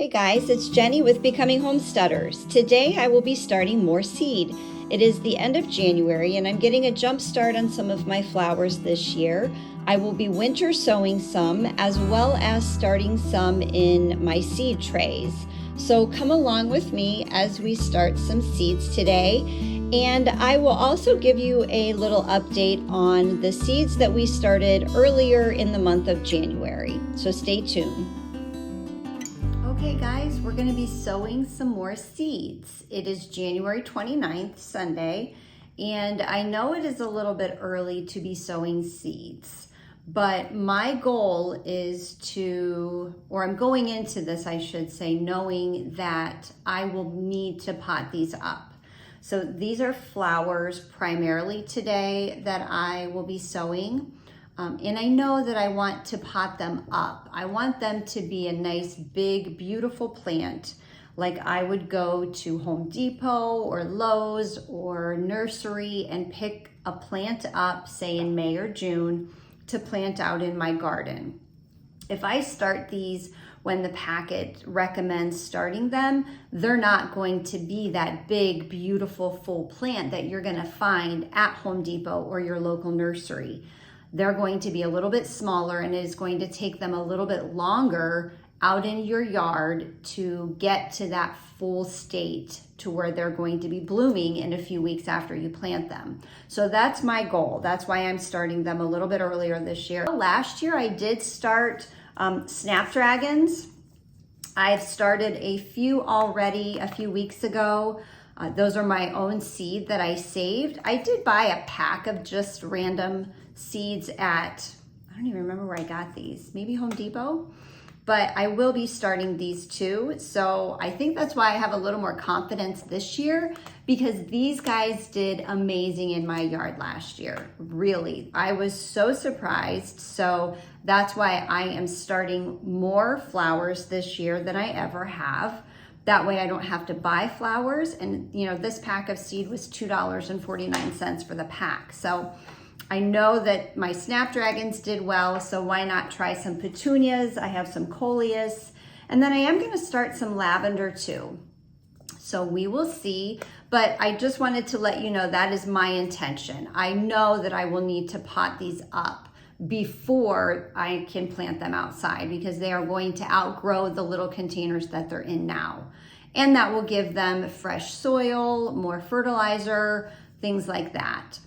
Hey guys, it's Jenny with Becoming Homesteaders. Today I will be starting more seed. It is the end of January and I'm getting a jump start on some of my flowers this year. I will be winter sowing some as well as starting some in my seed trays. So come along with me as we start some seeds today. And I will also give you a little update on the seeds that we started earlier in the month of January. So stay tuned. Okay guys, we're going to be sowing some more seeds. It is January 29th, Sunday, and I know it is a little bit early to be sowing seeds, but my goal is I'm going into this, I should say, knowing that I will need to pot these up. So these are flowers primarily today that I will be sowing. And I know that I want to pot them up. I want them to be a nice, big, beautiful plant. Like I would go to Home Depot or Lowe's or nursery and pick a plant up, say in May or June, to plant out in my garden. If I start these when the packet recommends starting them, they're not going to be that big, beautiful, full plant that you're gonna find at Home Depot or your local nursery. They're going to be a little bit smaller and it is going to take them a little bit longer out in your yard to get to that full state to where they're going to be blooming in a few weeks after you plant them. So that's my goal. That's why I'm starting them a little bit earlier this year. Last year I did start snapdragons. I've started a few already a few weeks ago. Those are my own seed that I saved. I did buy a pack of just random seeds at, I don't even remember where I got these, maybe Home Depot, but I will be starting these too. So I think that's why I have a little more confidence this year, because these guys did amazing in my yard last year. Really, I was so surprised. So that's why I am starting more flowers this year than I ever have. That way I don't have to buy flowers. And you know, this pack of seed was $2.49 for the pack. So I know that my snapdragons did well, so why not try some petunias? I have some coleus, and then I am gonna start some lavender too. So we will see, but I just wanted to let you know that is my intention. I know that I will need to pot these up before I can plant them outside, because they are going to outgrow the little containers that they're in now. And that will give them fresh soil, more fertilizer, things like that.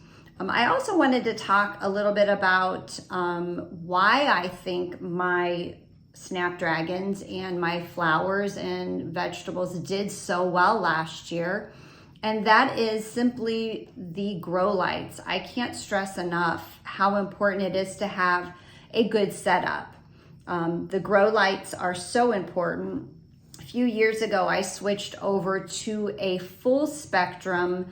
I also wanted to talk a little bit about why I think my snapdragons and my flowers and vegetables did so well last year. And that is simply the grow lights. I can't stress enough how important it is to have a good setup. The grow lights are so important. A few years ago, I switched over to a full spectrum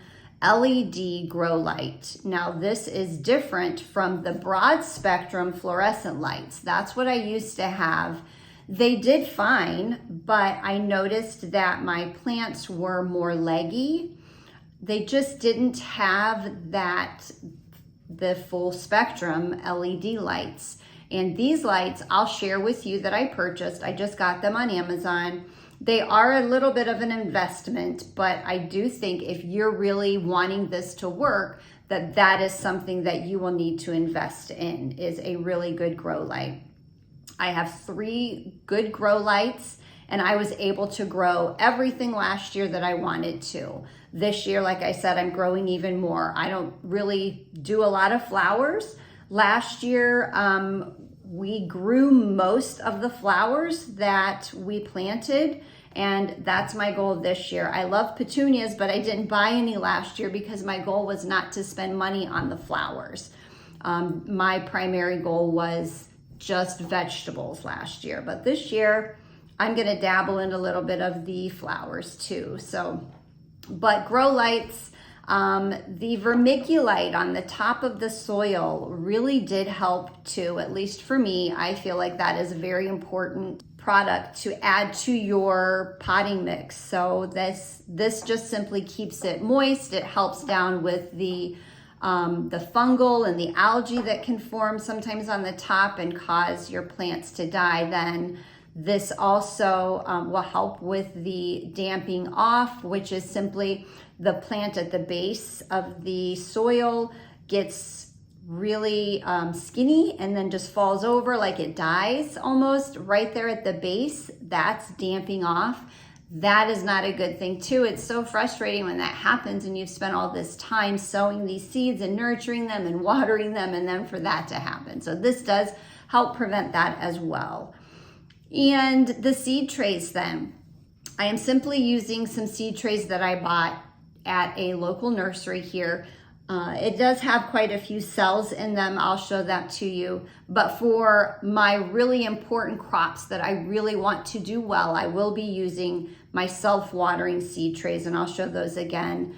LED grow light. Now this is different from the broad spectrum fluorescent lights. That's what I used to have. They did fine, but I noticed that my plants were more leggy. They just didn't have the full spectrum LED lights. And these lights I'll share with you that I purchased. I just got them on Amazon. They are a little bit of an investment, but I do think if you're really wanting this to work, that is something that you will need to invest in, is a really good grow light. I have 3 good grow lights, and I was able to grow everything last year that I wanted to. This year, like I said, I'm growing even more. I don't really do a lot of flowers. Last year, we grew most of the flowers that we planted, and that's my goal this year. I love petunias, but I didn't buy any last year because my goal was not to spend money on the flowers. My primary goal was just vegetables last year, but this year I'm gonna dabble in a little bit of the flowers too. But grow lights, the vermiculite on the top of the soil really did help too, at least for me. I feel like that is a very important product to add to your potting mix. So this just simply keeps it moist. It helps down with the fungal and the algae that can form sometimes on the top and cause your plants to die. Then This also will help with the damping off, which is simply the plant at the base of the soil gets really skinny and then just falls over like it dies almost right there at the base. That's damping off. That is not a good thing too. It's so frustrating when that happens and you've spent all this time sowing these seeds and nurturing them and watering them, and then for that to happen. So this does help prevent that as well. And the seed trays then. I am simply using some seed trays that I bought at a local nursery here. It does have quite a few cells in them. I'll show that to you. But for my really important crops that I really want to do well, I will be using my self-watering seed trays, and I'll show those again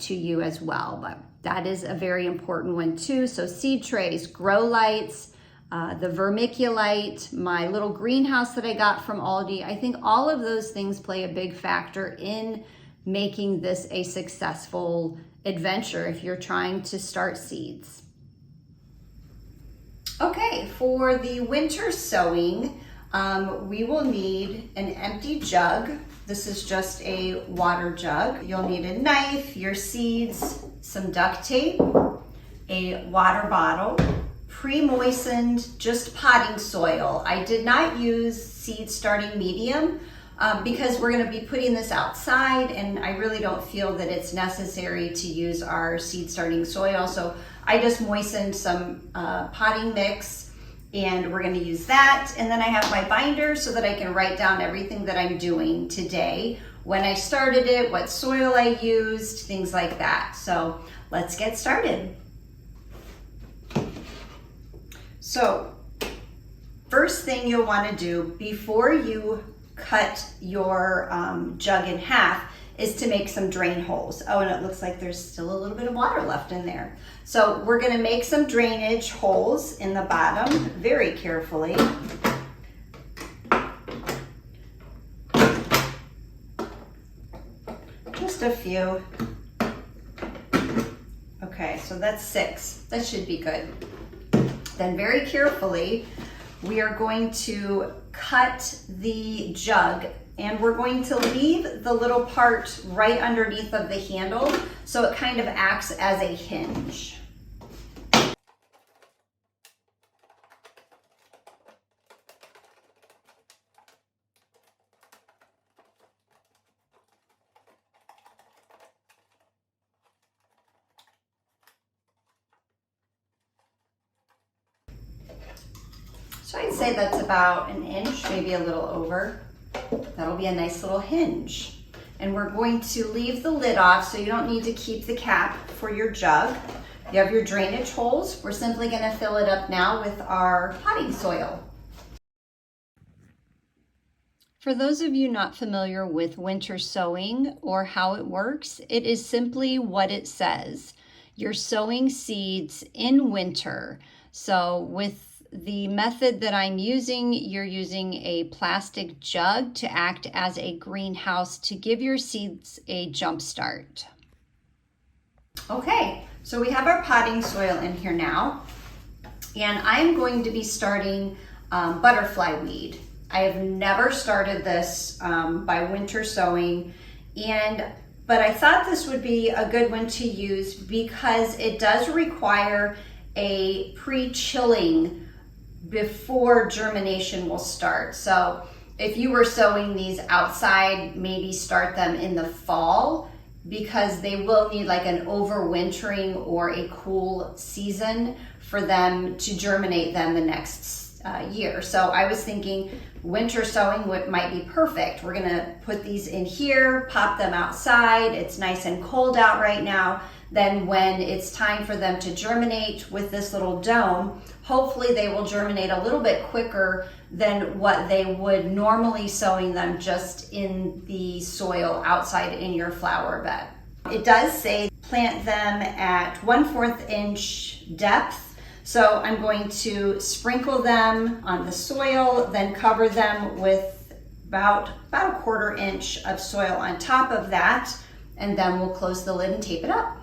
to you as well. But that is a very important one too. So seed trays, grow lights, the vermiculite, my little greenhouse that I got from Aldi. I think all of those things play a big factor in making this a successful adventure if you're trying to start seeds. Okay, for the winter sowing, we will need an empty jug. This is just a water jug. You'll need a knife, your seeds, some duct tape, a water bottle, pre-moistened, just potting soil. I did not use seed starting medium because we're going to be putting this outside, and I really don't feel that it's necessary to use our seed starting soil. So I just moistened some potting mix, and we're going to use that. And then I have my binder so that I can write down everything that I'm doing today, when I started it, what soil I used, things like that. So let's get started. So first thing you'll want to do before you cut your jug in half is to make some drain holes. Oh, and it looks like there's still a little bit of water left in there. So we're going to make some drainage holes in the bottom very carefully. Just a few. Okay, so that's 6. That should be good. Then very carefully, we are going to cut the jug, and we're going to leave the little part right underneath of the handle so it kind of acts as a hinge. So I'd say that's about an inch, maybe a little over. That'll be a nice little hinge. And we're going to leave the lid off so you don't need to keep the cap for your jug. You have your drainage holes. We're simply going to fill it up now with our potting soil. For those of you not familiar with winter sowing or how it works, it is simply what it says. You're sowing seeds in winter. So with the method that I'm using, you're using a plastic jug to act as a greenhouse to give your seeds a jump start. Okay, so we have our potting soil in here now, and I'm going to be starting butterfly weed. I have never started this by winter sowing, but I thought this would be a good one to use because it does require a pre-chilling before germination will start. So if you were sowing these outside, maybe start them in the fall because they will need like an overwintering or a cool season for them to germinate then the next year. So I was thinking winter sowing might be perfect. We're gonna put these in here, pop them outside. It's nice and cold out right now. Then when it's time for them to germinate with this little dome, hopefully they will germinate a little bit quicker than what they would normally sowing them just in the soil outside in your flower bed. It does say plant them at 1/4 inch depth. So I'm going to sprinkle them on the soil, then cover them with about a 1/4 inch of soil on top of that, and then we'll close the lid and tape it up.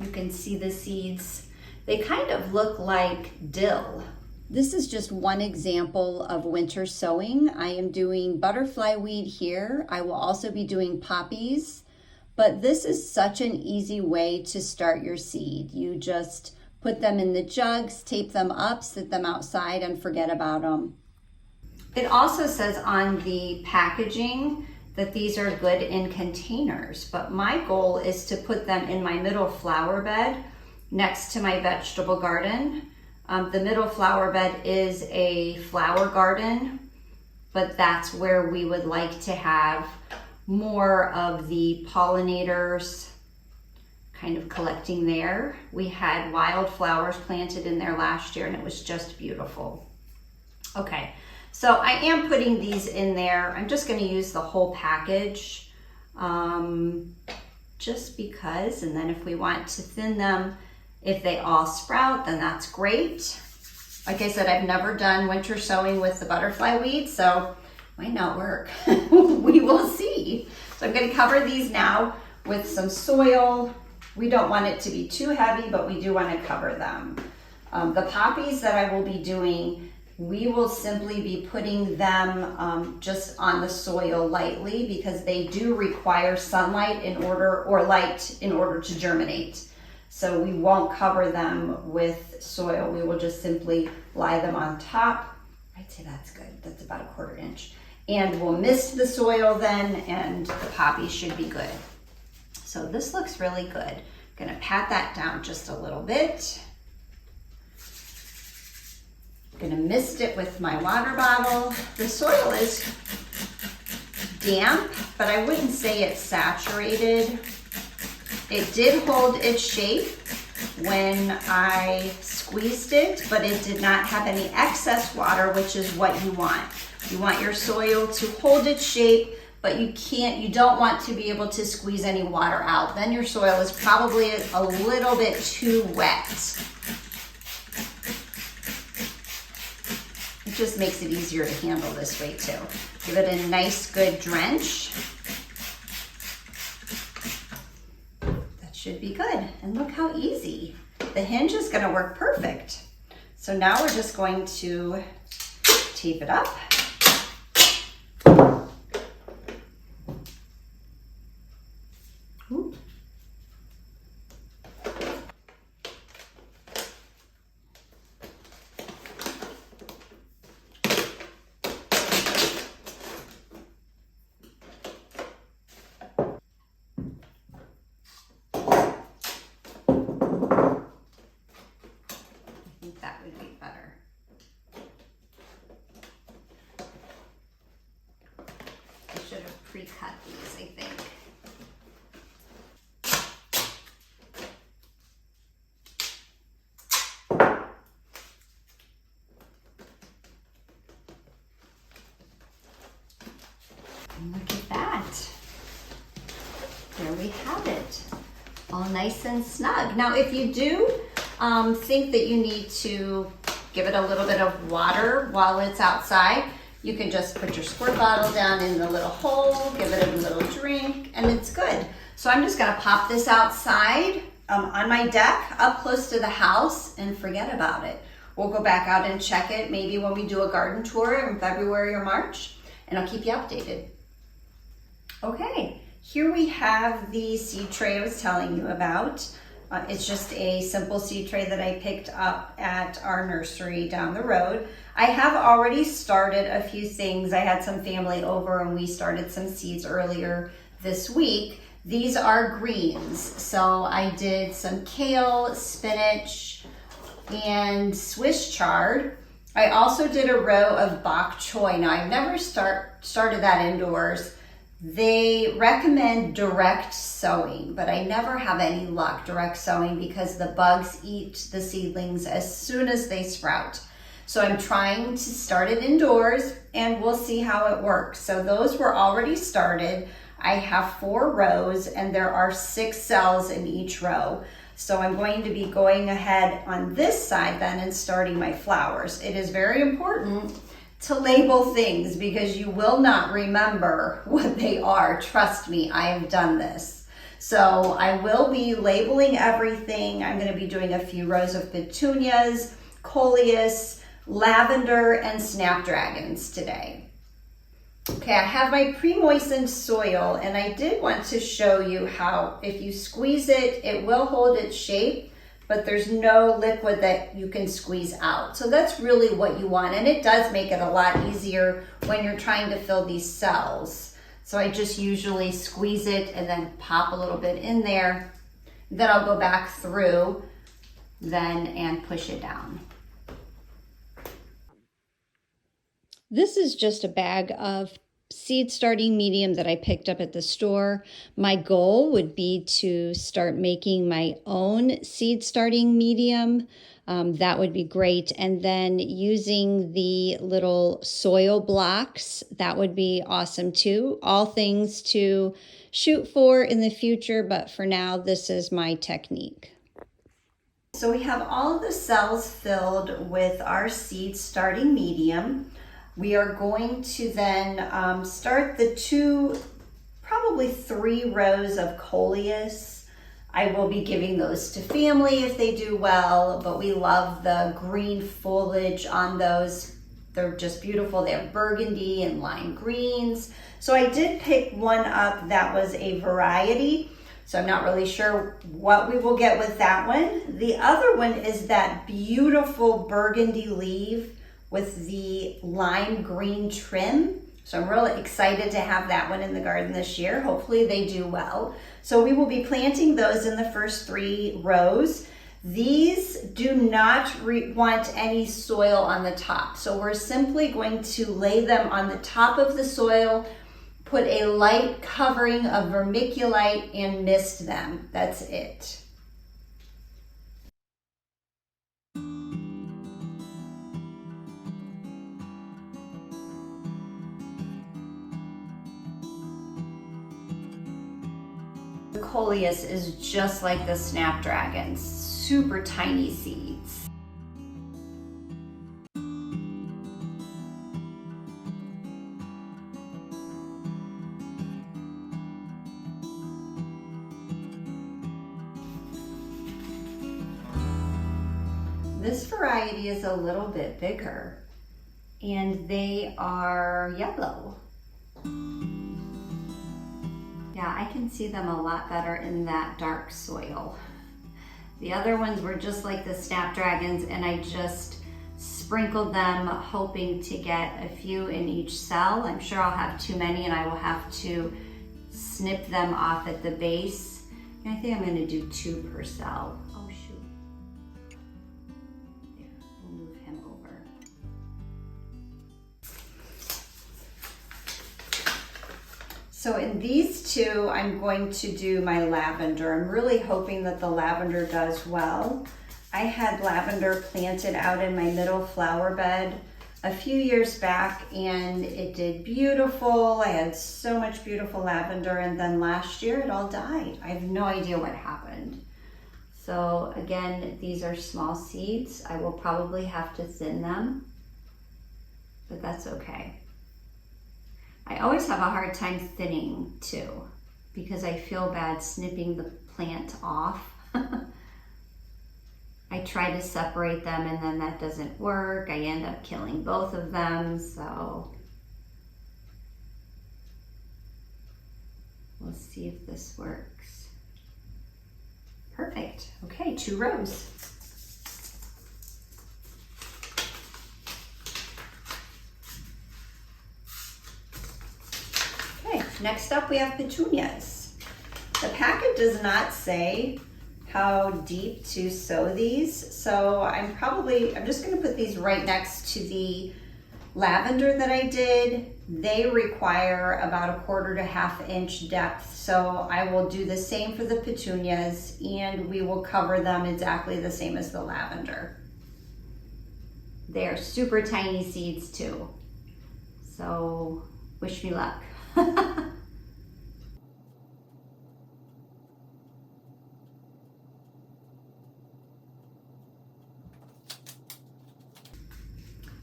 You can see see the seeds. They kind of look like dill. This is just one example of winter sowing. I am doing butterfly weed here. I will also be doing poppies, but this is such an easy way to start your seed. You just put them in the jugs, tape them up, sit them outside, and forget about them. It also says on the packaging that these are good in containers, but my goal is to put them in my middle flower bed next to my vegetable garden. The middle flower bed is a flower garden, but that's where we would like to have more of the pollinators kind of collecting there. We had wildflowers planted in there last year and it was just beautiful. Okay, so I am putting these in there. I'm just going to use the whole package just because, and then if we want to thin them, if they all sprout, then that's great. Like I said, I've never done winter sowing with the butterfly weed, so might not work. We will see. So I'm going to cover these now with some soil. We don't want it to be too heavy, but we do want to cover them. The poppies that I will be doing, we will simply be putting them just on the soil lightly because they do require sunlight or light in order to germinate. So we won't cover them with soil. We will just simply lie them on top. I'd say that's good. That's about a 1/4 inch. And we'll mist the soil then, and the poppies should be good. So this looks really good. I'm gonna pat that down just a little bit. I'm gonna mist it with my water bottle. The soil is damp, but I wouldn't say it's saturated. It did hold its shape when I squeezed it, but it did not have any excess water, which is what you want. You want your soil to hold its shape, but you don't want to be able to squeeze any water out. Then your soil is probably a little bit too wet. It just makes it easier to handle this way too. Give it a nice good drench. Should be good. And look how easy. The hinge is going to work perfect. So now we're just going to tape it up. Ooh. That would be better. I should have pre-cut these, I think. And look at that. There we have it. All nice and snug. Now, if you do think that you need to give it a little bit of water while it's outside, you can just put your squirt bottle down in the little hole, give it a little drink, and it's good. So I'm just gonna pop this outside on my deck up close to the house and forget about it. We'll go back out and check it maybe when we do a garden tour in February or March, and I'll keep you updated. Okay, here we have the seed tray I was telling you about. It's just a simple seed tray that I picked up at our nursery down the road. I have already started a few things. I had some family over and we started some seeds earlier this week. These are greens. So I did some kale, spinach, and Swiss chard. I also did a row of bok choy. Now I've never started that indoors. They recommend direct sowing, but I never have any luck direct sowing because the bugs eat the seedlings as soon as they sprout. So I'm trying to start it indoors and we'll see how it works. So those were already started. I have 4 rows and there are 6 cells in each row. So I'm going to be going ahead on this side then and starting my flowers. It is very important to label things because you will not remember what they are. Trust me, I have done this. So I will be labeling everything. I'm going to be doing a few rows of petunias, coleus, lavender, and snapdragons today. Okay, I have my pre-moistened soil, and I did want to show you how if you squeeze it, it will hold its shape, but there's no liquid that you can squeeze out. So that's really what you want, and it does make it a lot easier when you're trying to fill these cells. So I just usually squeeze it and then pop a little bit in there. Then I'll go back through then and push it down. This is just a bag of seed starting medium that I picked up at the store. My goal would be to start making my own seed starting medium. That would be great. And then using the little soil blocks, that would be awesome too. All things to shoot for in the future, but for now, this is my technique. So we have all of the cells filled with our seed starting medium. We are going to then start the probably 3 rows of coleus. I will be giving those to family if they do well, but we love the green foliage on those. They're just beautiful. They have burgundy and lime greens. So I did pick one up that was a variety. So I'm not really sure what we will get with that one. The other one is that beautiful burgundy leaf with the lime green trim. So I'm really excited to have that one in the garden this year. Hopefully they do well. So we will be planting those in the first 3 rows. These do not want any soil on the top. So we're simply going to lay them on the top of the soil, put a light covering of vermiculite and mist them. That's it. The coleus is just like the snapdragons, super tiny seeds. This variety is a little bit bigger, and they are yellow. Yeah, I can see them a lot better in that dark soil. The other ones were just like the snapdragons, and I just sprinkled them hoping to get a few in each cell. I'm sure I'll have too many and I will have to snip them off at the base. And I think I'm gonna do 2 per cell. Oh shoot. There, we'll move him over. So in these 2, I'm going to do my lavender. I'm really hoping that the lavender does well. I had lavender planted out in my middle flower bed a few years back, and it did beautiful. I had so much beautiful lavender, and then last year it all died. I have no idea what happened. So again, these are small seeds. I will probably have to thin them, but that's okay. I always have a hard time thinning too, because I feel bad snipping the plant off. I try to separate them and then that doesn't work. I end up killing both of them, so we'll see if this works. Perfect. Okay, 2 rows. Okay, next up we have petunias. The packet does not say how deep to sow these, so I'm just going to put these right next to the lavender that I did. They require about a 1/4 to 1/2 inch depth, so I will do the same for the petunias, and we will cover them exactly the same as the lavender. They're super tiny seeds too, so wish me luck.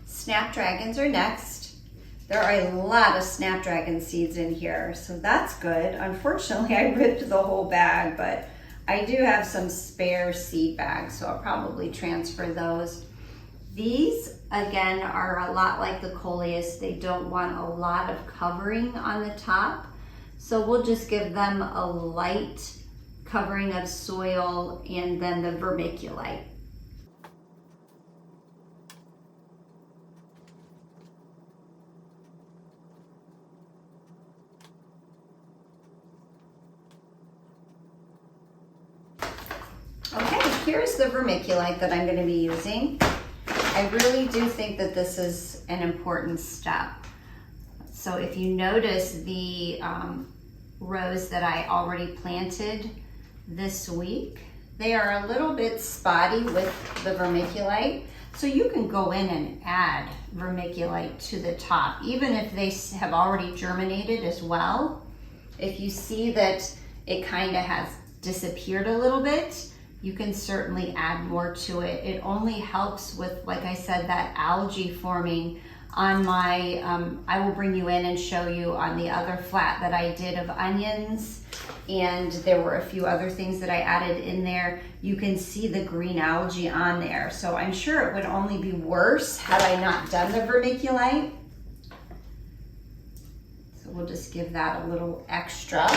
Snapdragons are next. There are a lot of Snapdragon seeds in here, so that's good. Unfortunately, I ripped the whole bag, but I do have some spare seed bags, so I'll probably transfer those. These, again, are a lot like the coleus. They don't want a lot of covering on the top, so we'll just give them a light covering of soil and then the vermiculite. Okay, here's the vermiculite that I'm going to be using. I really do think that this is an important step. So if you notice the rows that I already planted this week, they are a little bit spotty with the vermiculite. So you can go in and add vermiculite to the top, even if they have already germinated as well. If you see that it kind of has disappeared a little bit, you can certainly add more to it. It only helps with, like I said, that algae forming on my, I will bring you in and show you on the other flat that I did of onions, and there were a few other things that I added in there. You can see the green algae on there. So I'm sure it would only be worse had I not done the vermiculite. So we'll just give that a little extra.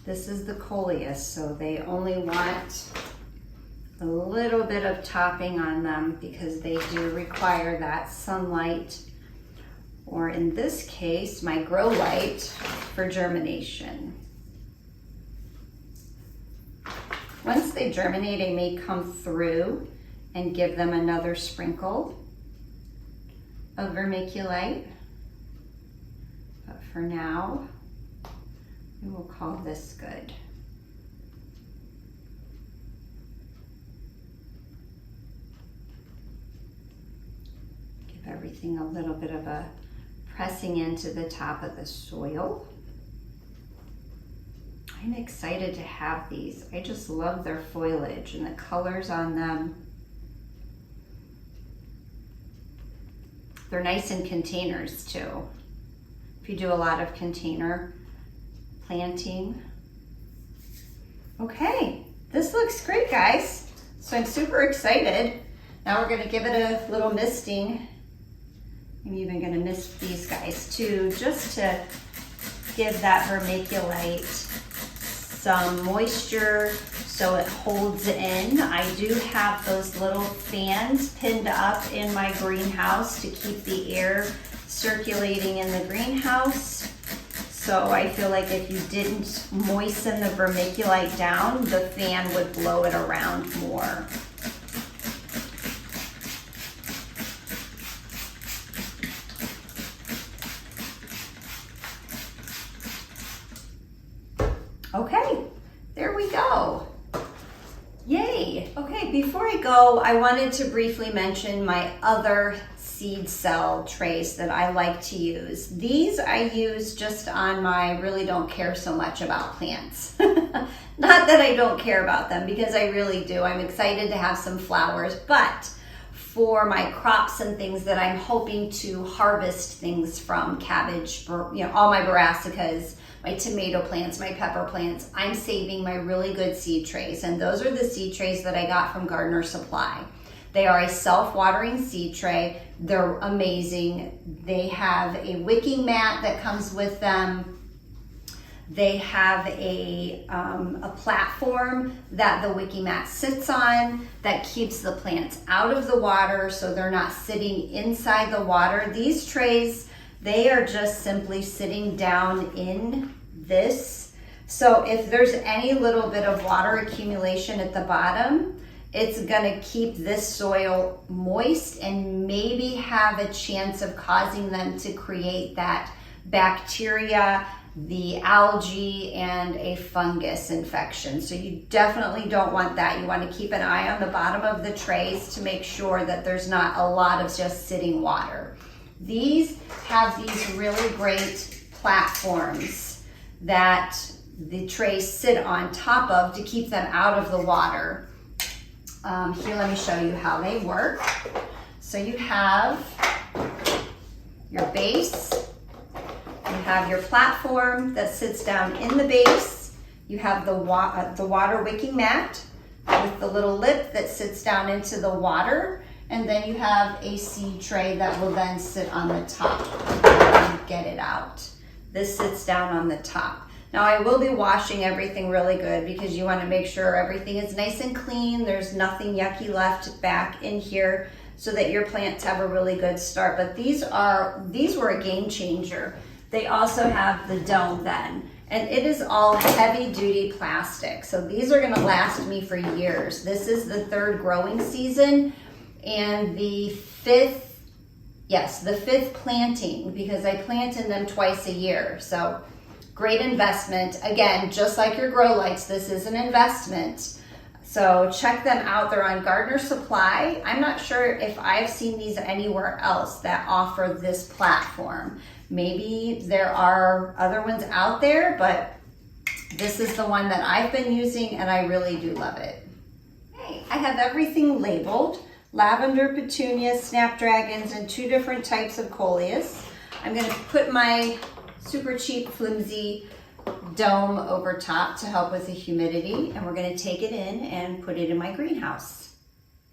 This is the coleus, so they only want a little bit of topping on them because they do require that sunlight, or in this case, my grow light for germination. Once they germinate, I may come through and give them another sprinkle of vermiculite, but for now, we will call this good. Give everything a little bit of a pressing into the top of the soil. I'm excited to have these. I just love their foliage and the colors on them. They're nice in containers too. If you do a lot of container planting. Okay, this looks great, guys. So I'm super excited. Now we're gonna give it a little misting. I'm even gonna mist these guys too, just to give that vermiculite some moisture so it holds in. I do have those little fans pinned up in my greenhouse to keep the air circulating in the greenhouse. So I feel like if you didn't moisten the vermiculite down, the fan would blow it around more. Okay, there we go. Yay. Okay, before I go, I wanted to briefly mention my other seed cell trays that I like to use. These I use just on my really don't care so much about plants. Not that I don't care about them, because I really do. I'm excited to have some flowers, but for my crops and things that I'm hoping to harvest things from, cabbage, all my brassicas, my tomato plants, my pepper plants, I'm saving my really good seed trays. And those are the seed trays that I got from Gardener Supply. They are a self-watering seed tray. They're amazing. They have a wicking mat that comes with them. They have a platform that the wicking mat sits on that keeps the plants out of the water so they're not sitting inside the water. These trays, they are just simply sitting down in this. So if there's any little bit of water accumulation at the bottom, it's gonna keep this soil moist and maybe have a chance of causing them to create that bacteria, the algae, and a fungus infection. So you definitely don't want that. You want to keep an eye on the bottom of the trays to make sure that there's not a lot of just sitting water. These have these really great platforms that the trays sit on top of to keep them out of the water. Here, let me show you how they work. So you have your base, you have your platform that sits down in the base, you have the water wicking mat with the little lip that sits down into the water, and then you have a seed tray that will then sit on the top. Get it out. This sits down on the top. Now I will be washing everything really good because you want to make sure everything is nice and clean. There's nothing yucky left back in here so that your plants have a really good start. But these were a game changer. They also have the dome then. And it is all heavy duty plastic. So these are gonna last me for years. This is the 3rd growing season and the 5th planting, because I plant in them twice a year. So great investment. Again, just like your grow lights, this is an investment. So check them out. They're on Gardener Supply. I'm not sure if I've seen these anywhere else that offer this platform. Maybe there are other ones out there, but this is the one that I've been using and I really do love it. Okay, I have everything labeled. Lavender, petunias, snapdragons, and 2 different types of coleus. I'm gonna put my super cheap, flimsy dome over top to help with the humidity, and we're gonna take it in and put it in my greenhouse.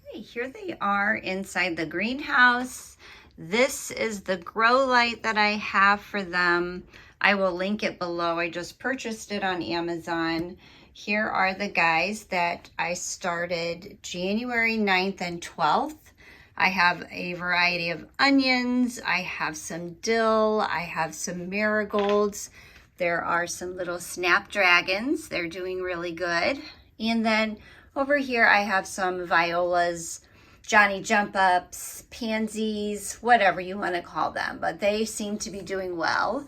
Okay, here they are inside the greenhouse. This is the grow light that I have for them. I will link it below. I just purchased it on Amazon. Here are the guys that I started January 9th and 12th. I have a variety of onions. I have some dill. I have some marigolds. There are some little snapdragons. They're doing really good. And then over here I have some violas, Johnny jump ups, pansies, whatever you want to call them, but they seem to be doing well.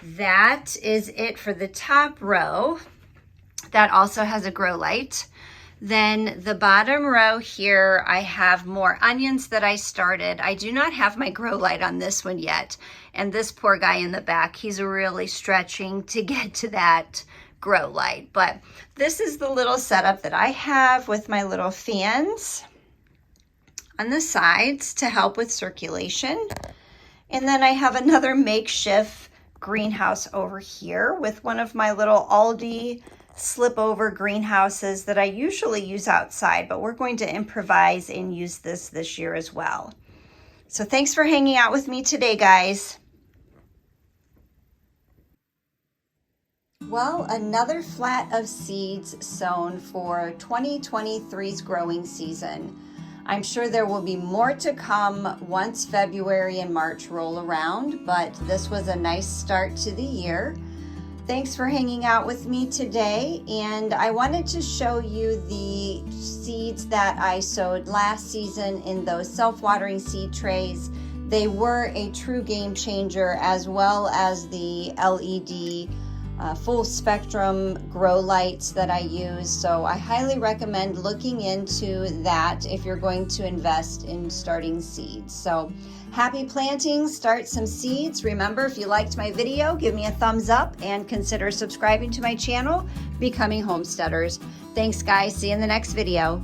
That is it for the top row. That also has a grow light. Then the bottom row here, I have more onions that I started. I do not have my grow light on this one yet. And this poor guy in the back, he's really stretching to get to that grow light. But this is the little setup that I have with my little fans on the sides to help with circulation. And then I have another makeshift greenhouse over here with one of my little Aldi slip over greenhouses that I usually use outside, but we're going to improvise and use this year as well. So thanks for hanging out with me today, guys. Well, another flat of seeds sown for 2023's growing season. I'm sure there will be more to come once February and March roll around, but this was a nice start to the year. Thanks for hanging out with me today, and I wanted to show you the seeds that I sowed last season in those self-watering seed trays. They were a true game changer, as well as the LED full spectrum grow lights that I use. So I highly recommend looking into that if you're going to invest in starting seeds. So happy planting, start some seeds. Remember, if you liked my video, give me a thumbs up and consider subscribing to my channel, Becoming Homesteaders. Thanks guys, see you in the next video.